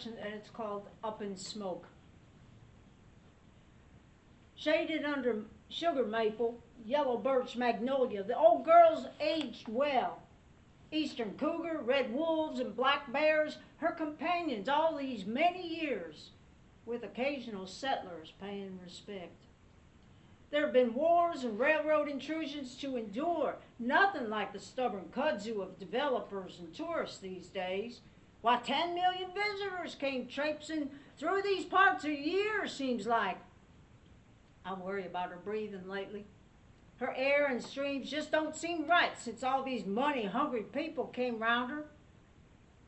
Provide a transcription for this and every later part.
section, and it's called Up in Smoke. Shaded under sugar maple, yellow birch magnolia, the old girl's aged well. Eastern cougar, red wolves, and black bears, her companions all these many years, with occasional settlers paying respect. There have been wars and railroad intrusions to endure, nothing like the stubborn kudzu of developers and tourists these days. Why, 10 million visitors came traipsing through these parts a year, seems like. I worry about her breathing lately. Her air and streams just don't seem right since all these money-hungry people came round her.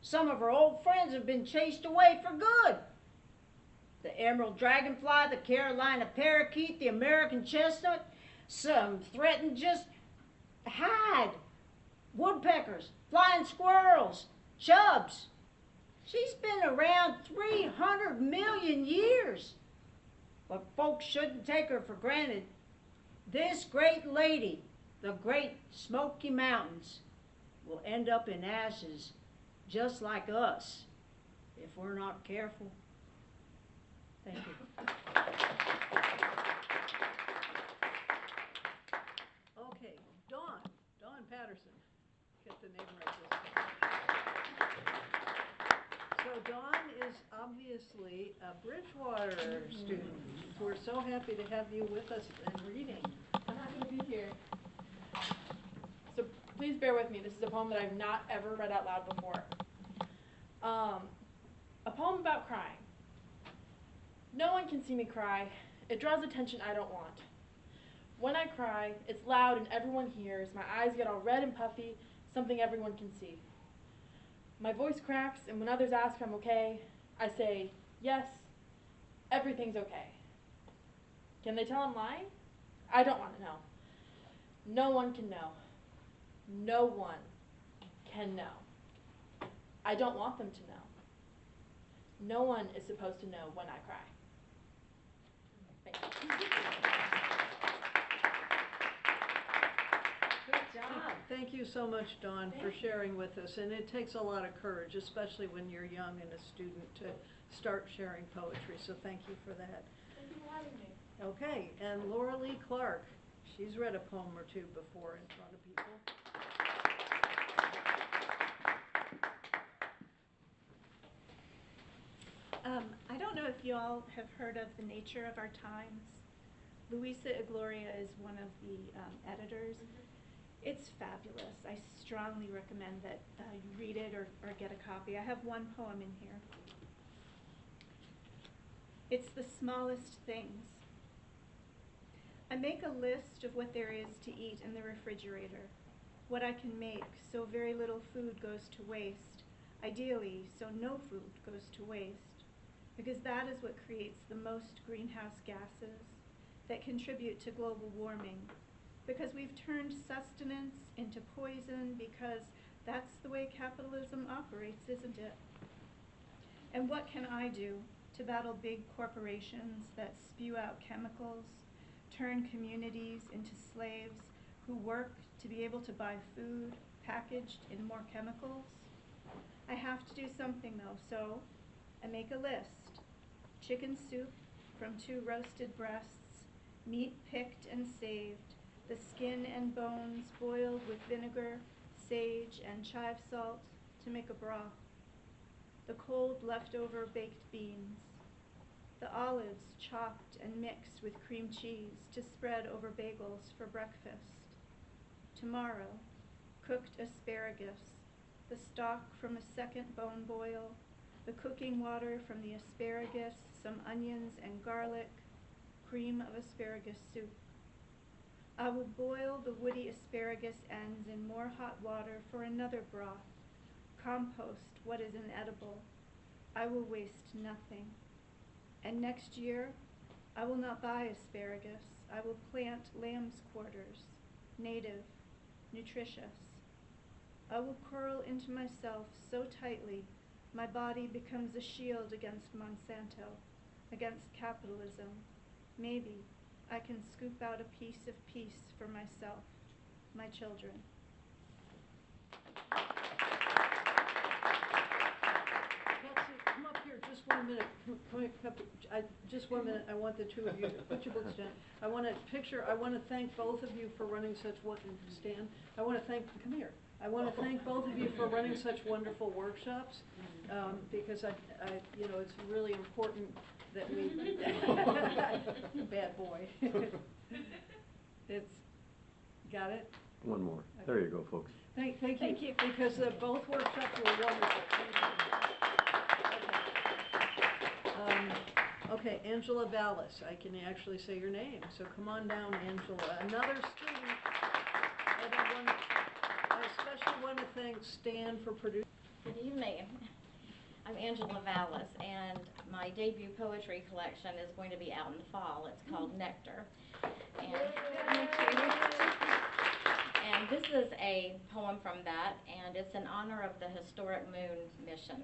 Some of her old friends have been chased away for good. The emerald dragonfly, the Carolina parakeet, the American chestnut, some threatened just hide. Woodpeckers, flying squirrels, chubs. She's been around 300 million years. But folks shouldn't take her for granted. This great lady, the Great Smoky Mountains, will end up in ashes just like us if we're not careful. Thank you. Okay, Dawn Patterson. Get the name right this time. So Dawn is obviously a Bridgewater student. We're so happy to have you with us and reading. I'm happy to be here. So please bear with me. This is a poem that I've not ever read out loud before. A poem about crying. No one can see me cry. It draws attention I don't want. When I cry, it's loud and everyone hears. My eyes get all red and puffy, something everyone can see. My voice cracks, and when others ask if I'm okay, I say, yes, everything's okay. Can they tell I'm lying? I don't want to know. No one can know. No one can know. I don't want them to know. No one is supposed to know when I cry. Thank you. Good job. Thank you so much, Dawn, for sharing with us. And it takes a lot of courage, especially when you're young and a student, to start sharing poetry. So thank you for that. Thank you for having me. Okay, and Loralee Clark. She's read a poem or two before in front of people. I don't know if you all have heard of The Nature of Our Times. Luisa Igloria is one of the editors. It's fabulous. I strongly recommend that you read it or get a copy. I have one poem in here. It's the smallest things. I make a list of what there is to eat in the refrigerator, what I can make so very little food goes to waste, ideally so no food goes to waste, because that is what creates the most greenhouse gases that contribute to global warming, because we've turned sustenance into poison, because that's the way capitalism operates, isn't it? And what can I do to battle big corporations that spew out chemicals, turn communities into slaves who work to be able to buy food packaged in more chemicals? I have to do something though, so I make a list. Chicken soup from 2 roasted breasts, meat picked and saved, the skin and bones boiled with vinegar, sage, and chive salt to make a broth, the cold leftover baked beans, the olives chopped and mixed with cream cheese to spread over bagels for breakfast. Tomorrow, cooked asparagus, the stock from a second bone boil, the cooking water from the asparagus, some onions and garlic, cream of asparagus soup. I will boil the woody asparagus ends in more hot water for another broth, compost what is inedible. I will waste nothing. And next year, I will not buy asparagus. I will plant lamb's quarters, native, nutritious. I will curl into myself so tightly my body becomes a shield against Monsanto, against capitalism. Maybe I can scoop out a piece of peace for myself, my children. Patsy, come up here a minute. Just 1 minute. I want the two of you to put your books down. I want to thank both of you for running such Stan. I want to thank, come here. I want to thank both of you for running such wonderful workshops, because you know, it's really important that we, bad boy. Got it? One more. There you go, folks. Thank you. Because both workshops were wonderful. Okay, Angela Valis. I can actually say your name, so come on down, Angela. Another student. I especially want to thank Stan for producing. Good evening. I'm Angela Valis, and my debut poetry collection is going to be out in the fall. It's called Nectar. And this is a poem from that, and it's in honor of the historic moon mission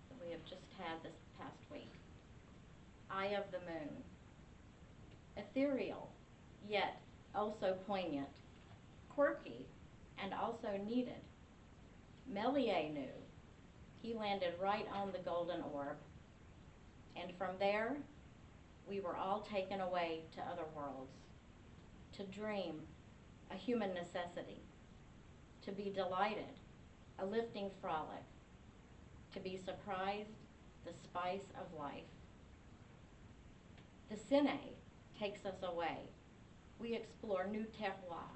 that we have just had this past week. Eye of the moon. Ethereal, yet also poignant. Quirky, and also needed. Méliès knew. He landed right on the golden orb. And from there, we were all taken away to other worlds. To dream, a human necessity. To be delighted, a lifting frolic. To be surprised, the spice of life. The Cine takes us away. We explore new terroir.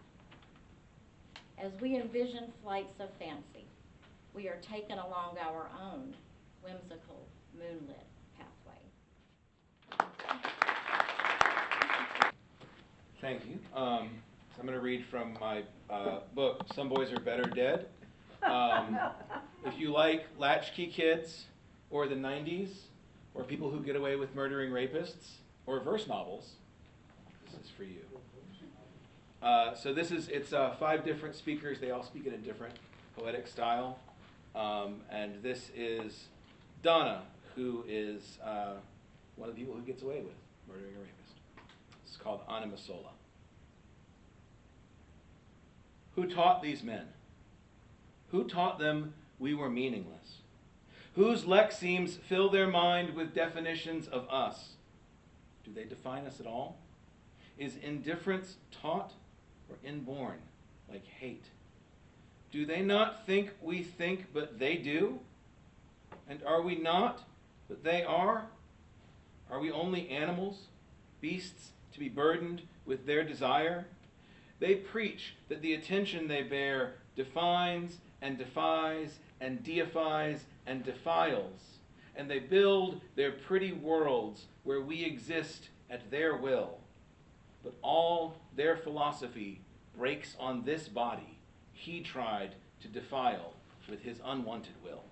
As we envision flights of fancy, we are taken along our own whimsical, moonlit pathway. Thank you. So I'm going to read from my book, Some Boys Are Better Dead. If you like latchkey kids, or the 90s, or people who get away with murdering rapists, or verse novels, this is for you. So it's 5 different speakers. They all speak in a different poetic style. And this is Donna, who is one of the people who gets away with murdering a rapist. It's called Anima Sola. Who taught these men? Who taught them we were meaningless? Whose lexemes fill their mind with definitions of us? Do they define us at all? Is indifference taught or inborn, like hate? Do they not think we think, but they do? And are we not, but they are? Are we only animals, beasts to be burdened with their desire? They preach that the attention they bear defines and defies and deifies and defiles, and they build their pretty worlds where we exist at their will. But all their philosophy breaks on this body he tried to defile with his unwanted will.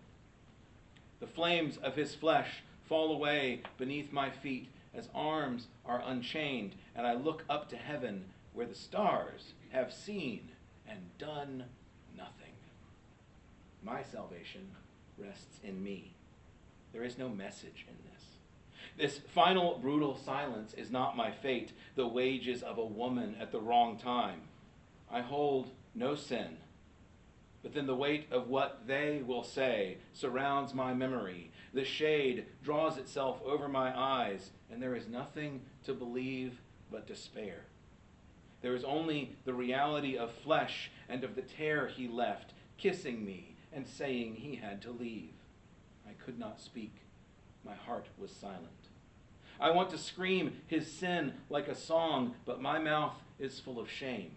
The flames of his flesh fall away beneath my feet as arms are unchained, and I look up to heaven where the stars have seen and done nothing. My salvation rests in me. There is no message in this. This final brutal silence is not my fate, the wages of a woman at the wrong time. I hold no sin, but then the weight of what they will say surrounds my memory. The shade draws itself over my eyes, and there is nothing to believe but despair. There is only the reality of flesh and of the tear he left, kissing me and saying he had to leave. I could not speak. My heart was silent. I want to scream his sin like a song, but my mouth is full of shame.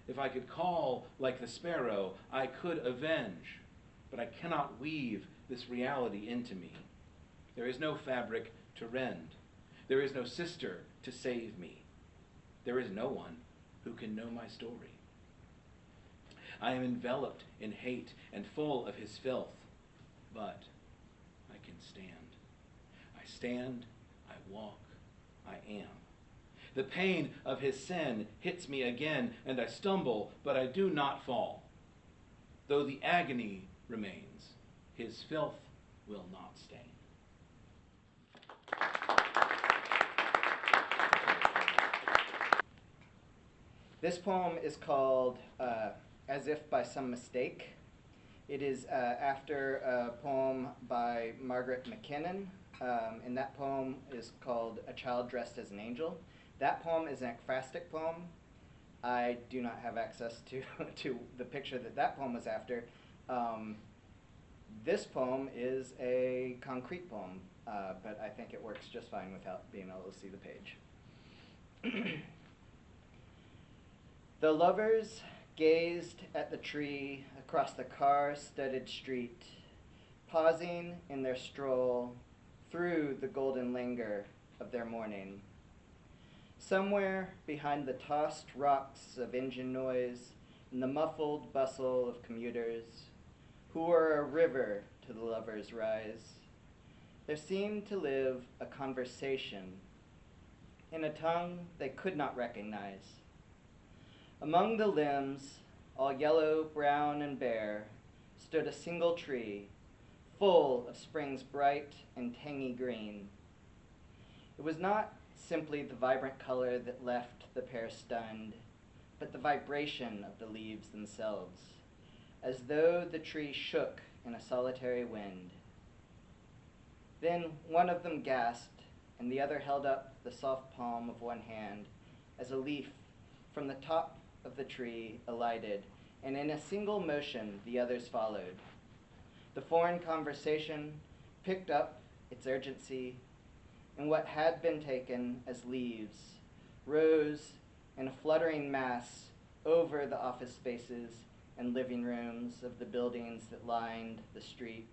If I could call like the sparrow, I could avenge, but I cannot weave this reality into me. There is no fabric to rend. There is no sister to save me. There is no one who can know my story. I am enveloped in hate and full of his filth, but I can stand. I stand, I walk, I am. The pain of his sin hits me again, and I stumble, but I do not fall. Though the agony remains, his filth will not stain. This poem is called As If by Some Mistake. It is after a poem by Margaret McKinnon in that poem is called A Child Dressed as an Angel. That poem is an ekphrastic poem. I do not have access to the picture that poem was after. This poem is a concrete poem, but I think it works just fine without being able to see the page. The lovers gazed at the tree across the car-studded street, pausing in their stroll through the golden languor of their morning. Somewhere behind the tossed rocks of engine noise and the muffled bustle of commuters, who were a river to the lovers' rise, there seemed to live a conversation in a tongue they could not recognize. Among the limbs, all yellow, brown, and bare, stood a single tree, full of spring's bright and tangy green. It was not simply the vibrant color that left the pair stunned, but the vibration of the leaves themselves, as though the tree shook in a solitary wind. Then one of them gasped, and the other held up the soft palm of one hand as a leaf from the top of the tree alighted, and in a single motion the others followed. The foreign conversation picked up its urgency, and what had been taken as leaves rose in a fluttering mass over the office spaces and living rooms of the buildings that lined the street